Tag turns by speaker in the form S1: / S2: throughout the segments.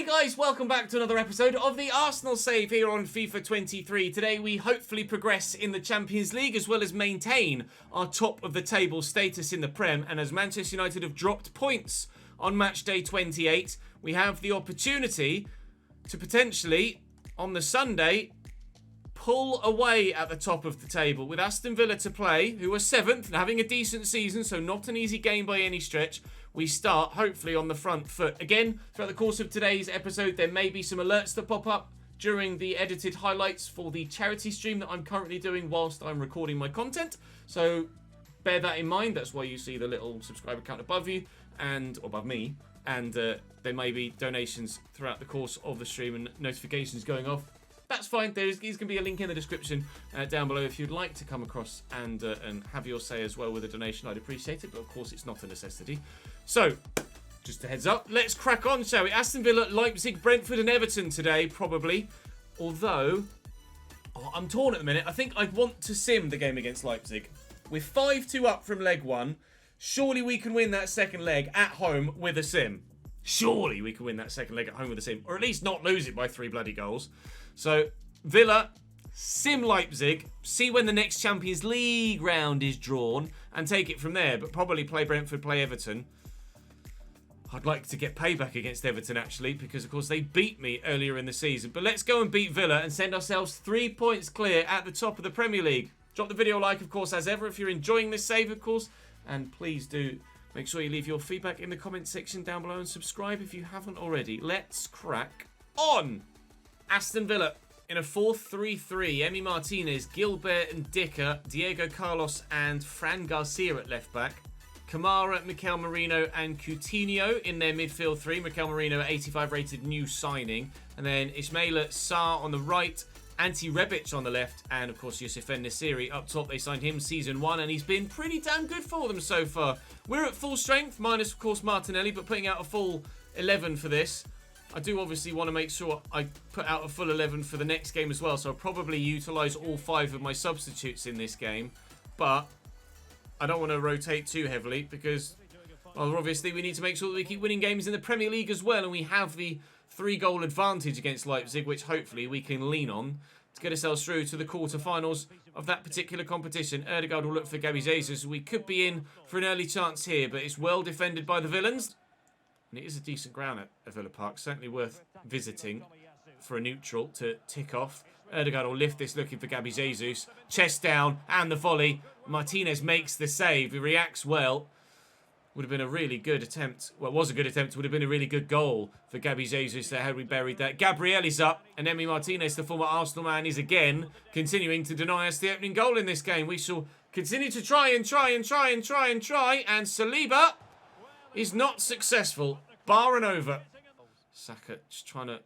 S1: guys, welcome back to another episode of the Arsenal Save here on FIFA 23. Today we hopefully progress in the Champions League as well as maintain our top of the table status in the Prem. And as Manchester United have dropped points on match day 28, we have the opportunity to potentially, on the Sunday, pull away at the top of the table with Aston Villa to play, who are 7th and having a decent season, so not an easy game by any stretch. We start, hopefully, on the front foot. Again, throughout the course of today's episode, there may be some alerts that pop up during the edited highlights for the charity stream that I'm currently doing whilst I'm recording my content. So bear that in mind. That's why you see the little subscriber count above you, and above me. And there may be donations throughout the course of the stream and notifications going off. That's fine. There's going to be a link in the description down below if you'd like to come across and have your say as well with a donation. I'd appreciate it, but of course it's not a necessity. So, just a heads up. Let's crack on, shall we? Aston Villa, Leipzig, Brentford and Everton today, probably. Although, I'm torn at the minute. I think I'd want to sim the game against Leipzig. We're 5-2 up from leg 1. Surely we can win that second leg at home with a sim. Surely we can win that second leg at home with a sim. Or at least not lose it by 3 bloody goals. So, Villa, sim Leipzig, see when the next Champions League round is drawn, and take it from there. But probably play Brentford, play Everton. I'd like to get payback against Everton, actually, because, of course, they beat me earlier in the season. But let's go and beat Villa and send ourselves 3 points clear at the top of the Premier League. Drop the video a like, of course, as ever, if you're enjoying this save, of course. And please do make sure you leave your feedback in the comment section down below and subscribe if you haven't already. Let's crack on! Aston Villa in a 4-3-3. Emi Martinez, Gilbert and Dicker, Diego Carlos and Fran Garcia at left back. Kamara, Mikel Merino and Coutinho in their midfield 3. Mikel Merino, 85 rated new signing. And then Ismaila Sarr on the right. Ante Rebic on the left. And of course Youssef En-Nesyri up top. They signed him season 1 and he's been pretty damn good for them so far. We're at full strength, minus of course Martinelli, but putting out a full 11 for this. I do obviously want to make sure I put out a full 11 for the next game as well, so I'll probably utilise all 5 of my substitutes in this game. But I don't want to rotate too heavily because, well, obviously we need to make sure that we keep winning games in the Premier League as well, and we have the 3-goal advantage against Leipzig, which hopefully we can lean on to get ourselves through to the quarter-finals of that particular competition. Erdegaard will look for Gabby Jesus. We could be in for an early chance here, but it's well defended by the Villains. And it is a decent ground at Villa Park. Certainly worth visiting for a neutral to tick off. Erdegaard will lift this looking for Gabby Jesus. Chest down and the volley. Martinez makes the save. He reacts well. Would have been a really good attempt. Well, it was a good attempt. Would have been a really good goal for Gabby Jesus there had we buried that. Gabriel is up. And Emi Martinez, the former Arsenal man, is again continuing to deny us the opening goal in this game. We shall continue to try. And Saliba is not successful. Bar and over. Saka just trying to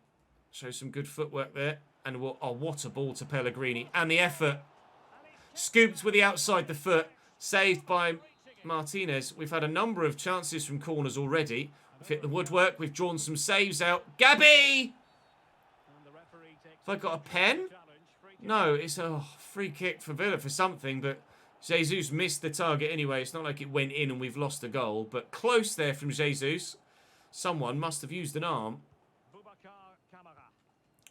S1: show some good footwork there. And oh, what a ball to Pellegrini. And the effort. Scooped with the outside the foot. Saved by Martinez. We've had a number of chances from corners already. We've hit the woodwork. We've drawn some saves out. Gabby! Have I got a pen? No, it's a free kick for Villa for something, but Jesus missed the target anyway. It's not like it went in and we've lost a goal, but close there from Jesus. Someone must have used an arm.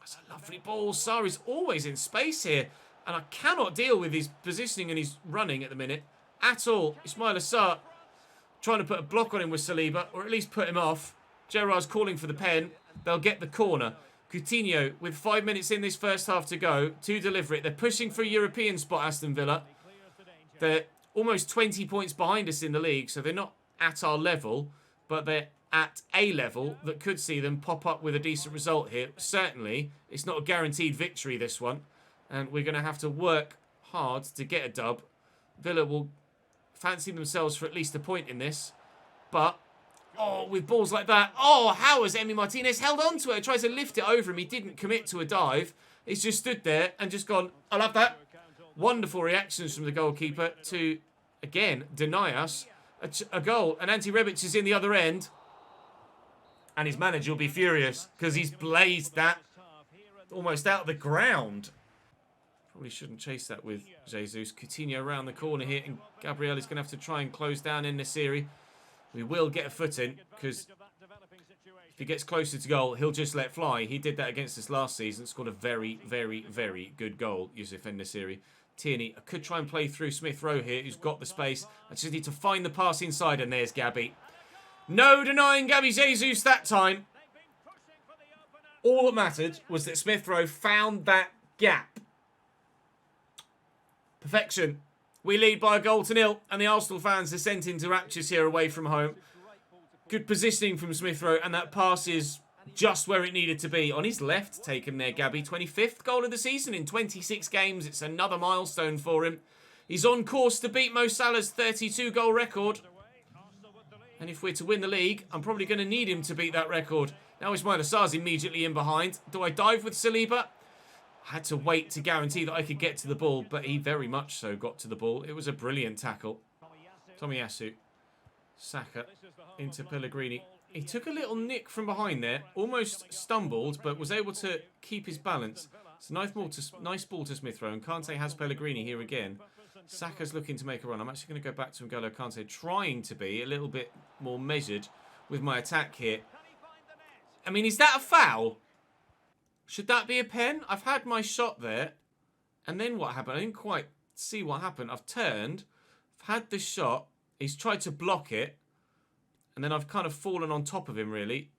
S1: That's a lovely ball. Sarr is always in space here, and I cannot deal with his positioning and his running at the minute at all. Ismaila Sarr trying to put a block on him with Saliba, or at least put him off. Gerrard's calling for the pen. They'll get the corner. Coutinho, with 5 minutes in this first half to go, to deliver it. They're pushing for a European spot, Aston Villa. They're almost 20 points behind us in the league, so they're not at our level, but they're at a level that could see them pop up with a decent result here. Certainly, it's not a guaranteed victory, this one, and we're going to have to work hard to get a dub. Villa will fancy themselves for at least a point in this, but oh, with balls like that, oh, how has Emi Martinez held on to it? Tries to lift it over him. He didn't commit to a dive. He's just stood there and just gone, I'll have that. Wonderful reactions from the goalkeeper to, again, deny us a goal. And Ante Rebic is in the other end. And his manager will be furious because he's blazed that almost out of the ground. Probably shouldn't chase that with Jesus. Coutinho around the corner here. And Gabriel is going to have to try and close down En-Nesyri. We will get a foot in because he gets closer to goal, he'll just let fly. He did that against us last season. Scored a very, very, very good goal, Yusuf En-Nesyri. Tierney, I could try and play through Smith Rowe here, who's got the space. I just need to find the pass inside, and there's Gabby. No denying Gabby Jesus that time. All that mattered was that Smith Rowe found that gap. Perfection. We lead by a goal to 0, and the Arsenal fans are sent into raptures here away from home. Good positioning from Smith Rowe, and that pass is just where it needed to be. On his left, taken there, Gabby. 25th goal of the season in 26 games. It's another milestone for him. He's on course to beat Mo Salah's 32-goal record. And if we're to win the league, I'm probably going to need him to beat that record. Now Ismaila Sarr's immediately in behind. Do I dive with Saliba? I had to wait to guarantee that I could get to the ball, but he very much so got to the ball. It was a brilliant tackle. Tomiyasu. Saka into Pellegrini. He took a little nick from behind there. Almost stumbled, but was able to keep his balance. It's a nice ball to Smith Rowe. And Kante has Pellegrini here again. Saka's looking to make a run. I'm actually going to go back to N'Golo Kante, trying to be a little bit more measured with my attack here. I mean, is that a foul? Should that be a pen? I've had my shot there. And then what happened? I didn't quite see what happened. I've turned. I've had this shot. He's tried to block it. And then I've kind of fallen on top of him, really.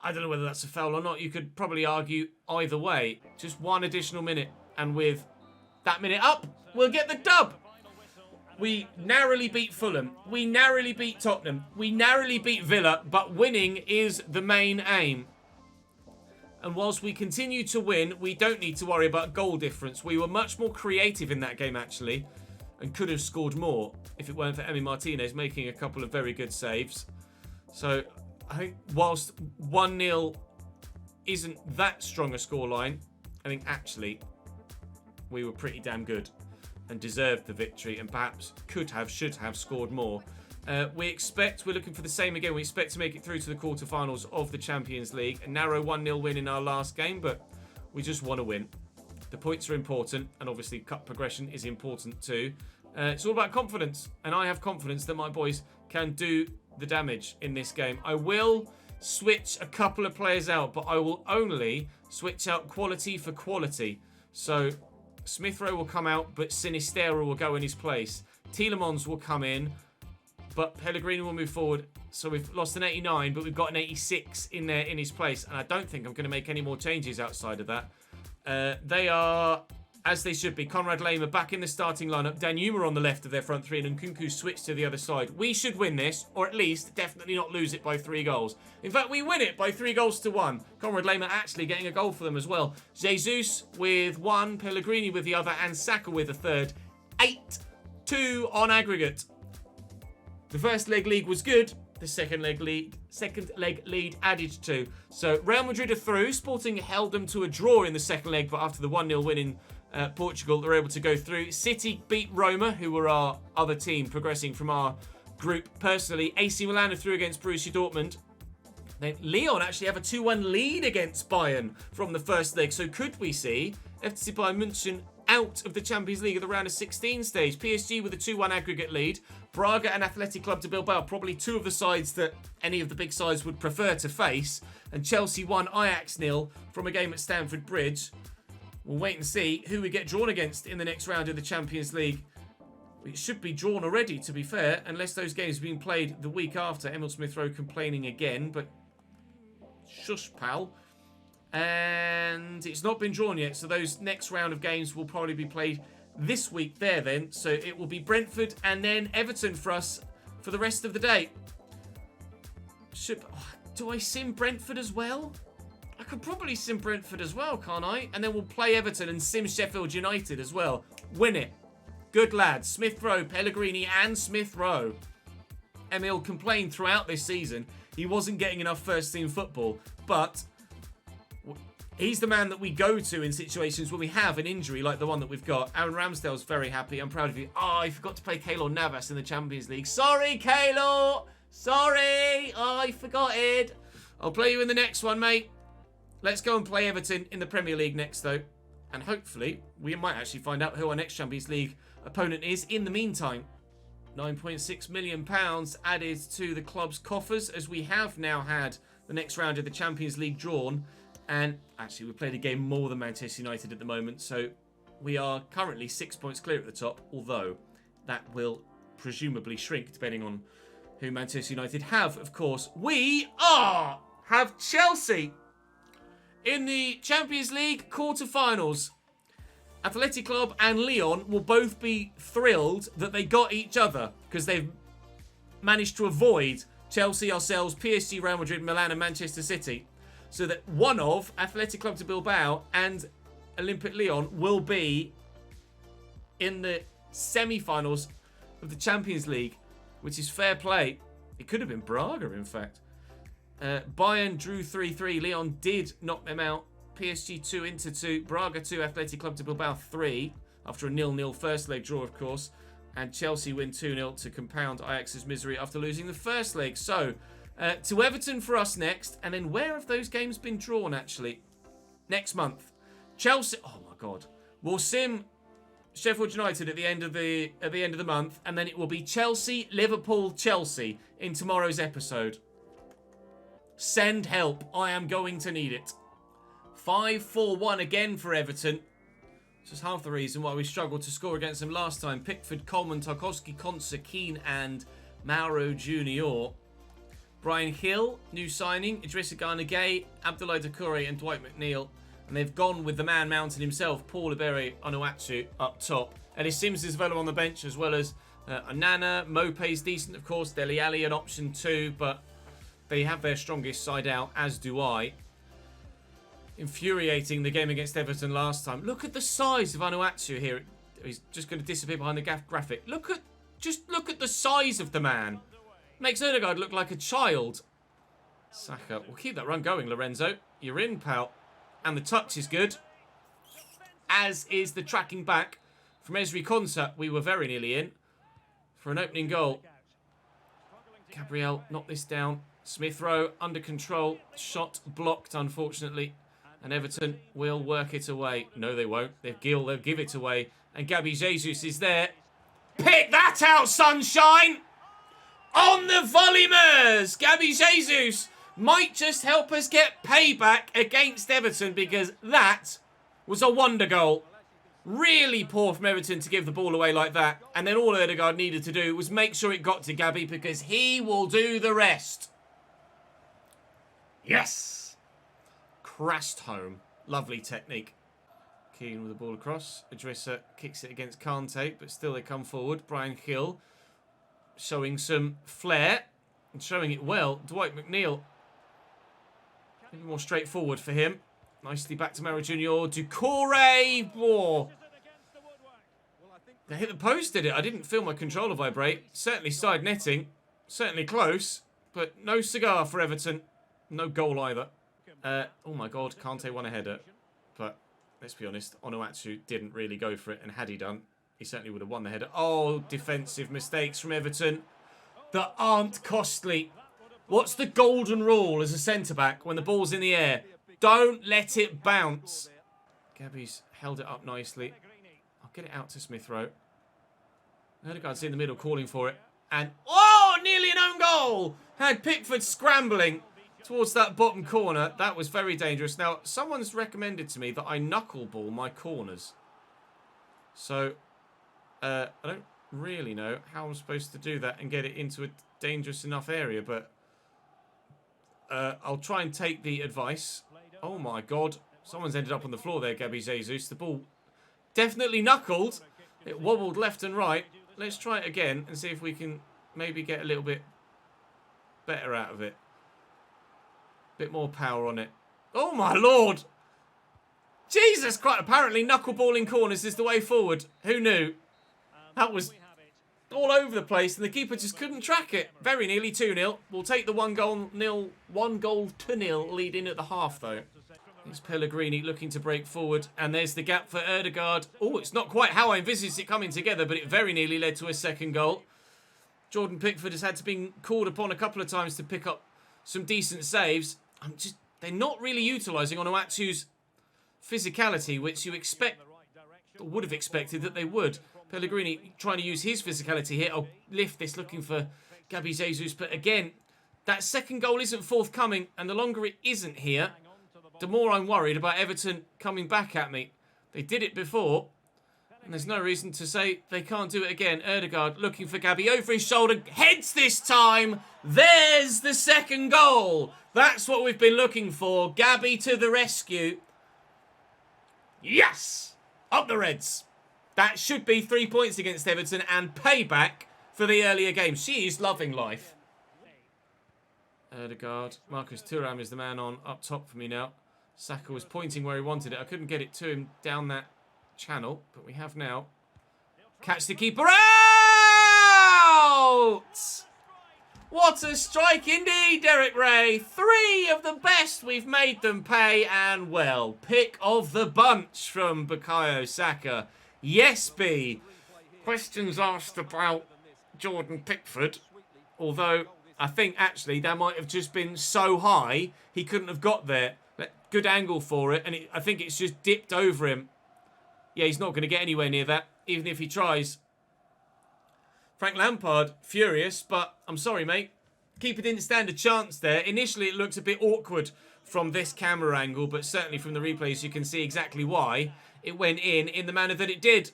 S1: I don't know whether that's a foul or not. You could probably argue either way. Just one additional minute. And with that minute up, we'll get the dub. We narrowly beat Fulham. We narrowly beat Tottenham. We narrowly beat Villa. But winning is the main aim. And whilst we continue to win, we don't need to worry about goal difference. We were much more creative in that game, actually, and could have scored more if it weren't for Emi Martinez making a couple of very good saves. So I think whilst 1-0 isn't that strong a scoreline, I think actually we were pretty damn good and deserved the victory, and perhaps should have scored more. We're looking for the same again. We expect to make it through to the quarterfinals of the Champions League. A narrow 1-0 win in our last game, but we just want to win. The points are important, and obviously cup progression is important too. It's all about confidence, and I have confidence that my boys can do the damage in this game. I will switch a couple of players out, but I will only switch out quality for quality. So Smith Rowe will come out, but Sinisterra will go in his place. Tielemans will come in, but Pellegrini will move forward. So we've lost an 89, but we've got an 86 in there in his place. And I don't think I'm going to make any more changes outside of that. They are, as they should be, Conrad Lema back in the starting lineup. Danjuma on the left of their front three, and Nkunku switched to the other side. We should win this, or at least definitely not lose it by 3 goals. In fact, we win it by 3 goals to 1. Conrad Lema actually getting a goal for them as well. Jesus with 1, Pellegrini with the other, and Saka with a third. 8-2 on aggregate. The first leg lead was good. The second leg lead added 2. So Real Madrid are through. Sporting held them to a draw in the second leg, but after the 1-0 win in Portugal, they're able to go through. City beat Roma, who were our other team progressing from our group. Personally, AC Milan are through against Borussia Dortmund. Then Lyon actually have a 2-1 lead against Bayern from the first leg. So could we see FC Bayern München out of the Champions League at the round of 16 stage? PSG with a 2-1 aggregate lead. Braga and Athletic Club de Bilbao, probably 2 of the sides that any of the big sides would prefer to face. And Chelsea 1, Ajax 0 from a game at Stamford Bridge. We'll wait and see who we get drawn against in the next round of the Champions League. It should be drawn already, to be fair, unless those games have been played the week after. Emil Smith Rowe complaining again, but shush, pal. And it's not been drawn yet, so those next round of games will probably be played this week there then. So it will be Brentford and then Everton for us for the rest of the day. Do I sim Brentford as well? I could probably sim Brentford as well, can't I? And then we'll play Everton and sim Sheffield United as well. Win it. Good lads. Smith Rowe, Pellegrini and Smith Rowe. Emil complained throughout this season he wasn't getting enough first team football, but he's the man that we go to in situations when we have an injury like the one that we've got. Aaron Ramsdale's very happy. I'm proud of you. Oh, I forgot to play Keylor Navas in the Champions League. Sorry, Keylor. Sorry. Oh, I forgot it. I'll play you in the next one, mate. Let's go and play Everton in the Premier League next, though. And hopefully, we might actually find out who our next Champions League opponent is in the meantime. £9.6 million added to the club's coffers, as we have now had the next round of the Champions League drawn. And actually, we played a game more than Manchester United at the moment, so we are currently 6 points clear at the top, although that will presumably shrink depending on who Manchester United have, of course. We have Chelsea in the Champions League quarter-finals. Athletic Club and Lyon will both be thrilled that they got each other, because they've managed to avoid Chelsea, ourselves, PSG, Real Madrid, Milan and Manchester City. So that one of Athletic Club de Bilbao and Olympique Lyon will be in the semi-finals of the Champions League, which is fair play. It could have been Braga, in fact. Bayern drew 3-3. Lyon did knock them out. PSG 2, Inter 2, Braga 2, Athletic Club de Bilbao 3, after a 0-0 first leg draw, of course. And Chelsea win 2-0 to compound Ajax's misery after losing the first leg. So, to Everton for us next. And then where have those games been drawn, actually? Next month. Chelsea, oh my God. We'll sim Sheffield United at the end of the month. And then it will be Chelsea, Liverpool, Chelsea in tomorrow's episode. Send help. I am going to need it. 5-4-1 again for Everton. This is half the reason why we struggled to score against them last time. Pickford, Coleman, Tarkowski, Konsa, Keane and Mauro Junior. Brian Hill, new signing. Idrissa Gana Gueye, Abdoulaye Doucouré and Dwight McNeil. And they've gone with the man mountain himself, Paul Iberi Onuachu, up top. Ellis Sims is available on the bench, as well as Onana. Mope's decent, of course. Dele Alli an option too, but they have their strongest side out, as do I. Infuriating the game against Everton last time. Look at the size of Onuachu here. He's just going to disappear behind the graphic. Look at the size of the man. Makes Odegaard look like a child. Saka, we'll keep that run going, Lorenzo. You're in, pal. And the touch is good. As is the tracking back from Ezri Konsa. We were very nearly in for an opening goal. Gabriel, knock this down. Smith Rowe, under control. Shot blocked, unfortunately. And Everton will work it away. No, they won't. They'll give it away. And Gabby Jesus is there. Pick that out, sunshine! On the volleymers! Gabby Jesus might just help us get payback against Everton, because that was a wonder goal. Really poor from Everton to give the ball away like that. And then all Odegaard needed to do was make sure it got to Gabby, because he will do the rest. Yes! Crashed home. Lovely technique. Keane with the ball across. Idrissa kicks it against Kante, but still they come forward. Brian Hill showing some flair and showing it well. Dwight McNeil. A bit more straightforward for him. Nicely back to Mauro Junior. Doucouré. Oh. They hit the post, did it? I didn't feel my controller vibrate. Certainly side netting. Certainly close. But no cigar for Everton. No goal either. Oh my God, Kante won a header. But let's be honest, Onuachu didn't really go for it. And had he done, he certainly would have won the header. Oh, defensive mistakes from Everton that aren't costly. What's the golden rule as a centre-back when the ball's in the air? Don't let it bounce. Gabby's held it up nicely. I'll get it out to Smith Rowe. Odegaard's in the middle calling for it. And, oh, nearly an own goal. Had Pickford scrambling towards that bottom corner. That was very dangerous. Now, someone's recommended to me that I knuckleball my corners. So, I don't really know how I'm supposed to do that and get it into a dangerous enough area, but I'll try and take the advice. Oh my God. Someone's ended up on the floor there, Gabby Jesus. The ball definitely knuckled. It wobbled left and right. Let's try it again and see if we can maybe get a little bit better out of it. Bit more power on it. Oh my Lord! Jesus Christ! Apparently knuckleballing corners is the way forward. Who knew? That was all over the place and the keeper just couldn't track it. Very nearly 2-0. We'll take the 1-goal-to-0 lead in at the half though. It's Pellegrini looking to break forward, and there's the gap for Odegaard. Oh, it's not quite how I envisaged it coming together, but it very nearly led to a second goal. Jordan Pickford has had to be called upon a couple of times to pick up some decent saves. They're not really utilising Onuachu's physicality, which you expect, or would have expected that they would. Pellegrini trying to use his physicality here. I'll lift this, looking for Gabby Jesus. But again, that second goal isn't forthcoming. And the longer it isn't here, the more I'm worried about Everton coming back at me. They did it before. And there's no reason to say they can't do it again. Erdegaard looking for Gabby over his shoulder. Heads this time. There's the second goal. That's what we've been looking for. Gabby to the rescue. Yes! Up the Reds. That should be 3 points against Everton and payback for the earlier game. She is loving life. Erdegaard. Marcus Thuram is the man on up top for me now. Saka was pointing where he wanted it. I couldn't get it to him down that channel, but we have now. Catch the keeper out! What a strike indeed, Derek Ray. 3 of the best. We've made them pay, and well, pick of the bunch from Bukayo Saka. Yes, B. Questions asked about Jordan Pickford, although I think actually that might have just been so high he couldn't have got there. Good angle for it, and I think it's just dipped over him. Yeah, he's not going to get anywhere near that, even if he tries. Frank Lampard, furious, but I'm sorry, mate. Keeper didn't stand a chance there. Initially, it looked a bit awkward from this camera angle, but certainly from the replays, you can see exactly why it went in the manner that it did.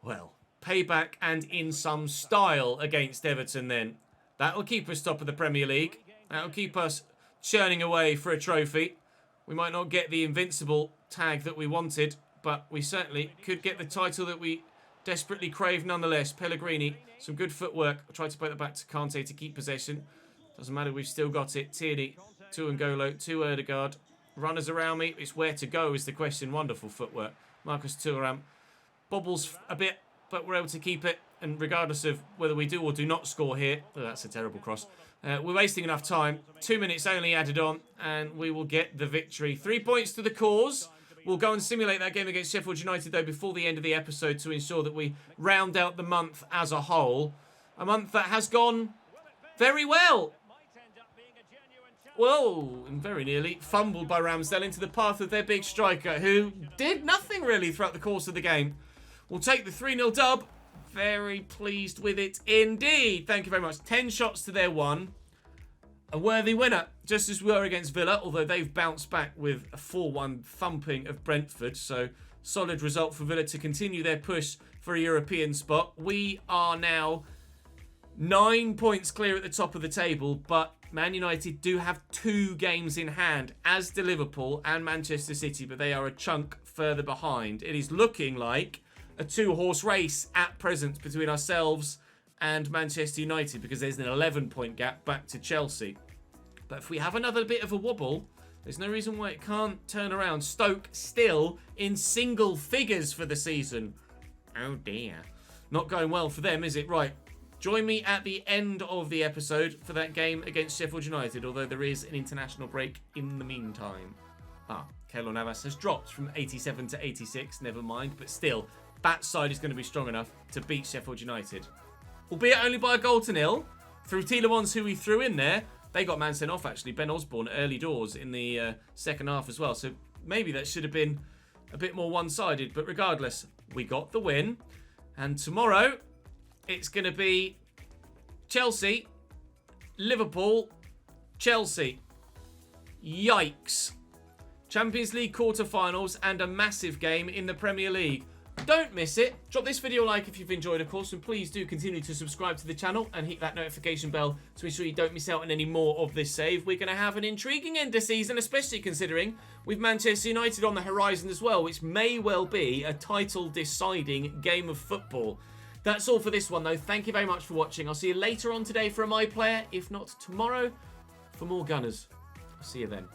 S1: Well, payback and in some style against Everton then. That'll keep us top of the Premier League. That'll keep us churning away for a trophy. We might not get the invincible tag that we wanted, but we certainly could get the title that we desperately crave nonetheless. Pellegrini, some good footwork. I tried to play that back to Kante to keep possession. Doesn't matter, we've still got it. Tierney, to N'Golo, to Erdegaard. Runners around me. It's where to go is the question. Wonderful footwork. Marcus Thuram bobbles a bit, but we're able to keep it. And regardless of whether we do or do not score here, oh, that's a terrible cross. We're wasting enough time. 2 minutes only added on, and we will get the victory. 3 points to the cause. We'll go and simulate that game against Sheffield United, though, before the end of the episode to ensure that we round out the month as a whole. A month that has gone very well. Whoa, and very nearly fumbled by Ramsdale into the path of their big striker, who did nothing really throughout the course of the game. We'll take the 3-0 dub. Very pleased with it indeed. Thank you very much. 10 shots to their 1. A worthy winner, just as we were against Villa, although they've bounced back with a 4-1 thumping of Brentford. So, solid result for Villa to continue their push for a European spot. We are now 9 points clear at the top of the table, but Man United do have 2 games in hand, as do Liverpool and Manchester City, but they are a chunk further behind. It is looking like a 2-horse race at present between ourselves and Manchester United, because there's an 11-point gap back to Chelsea. But if we have another bit of a wobble, there's no reason why it can't turn around. Stoke still in single figures for the season. Oh dear. Not going well for them, is it? Right. Join me at the end of the episode for that game against Sheffield United, although there is an international break in the meantime. Keylor Navas has dropped from 87 to 86, never mind, but still, that side is going to be strong enough to beat Sheffield United. Albeit only by a goal to nil. Through Tielemans, who we threw in there. They got man sent off, actually. Ben Osborne, early doors in the second half as well. So maybe that should have been a bit more one-sided. But regardless, we got the win. And tomorrow, it's going to be Chelsea, Liverpool, Chelsea. Yikes. Champions League quarter-finals and a massive game in the Premier League. Don't miss it. Drop this video a like if you've enjoyed, of course, and please do continue to subscribe to the channel and hit that notification bell to ensure you don't miss out on any more of this save. We're going to have an intriguing end of season, especially considering with Manchester United on the horizon as well, which may well be a title-deciding game of football. That's all for this one, though. Thank you very much for watching. I'll see you later on today for a My Player, if not tomorrow for more Gunners. I'll see you then.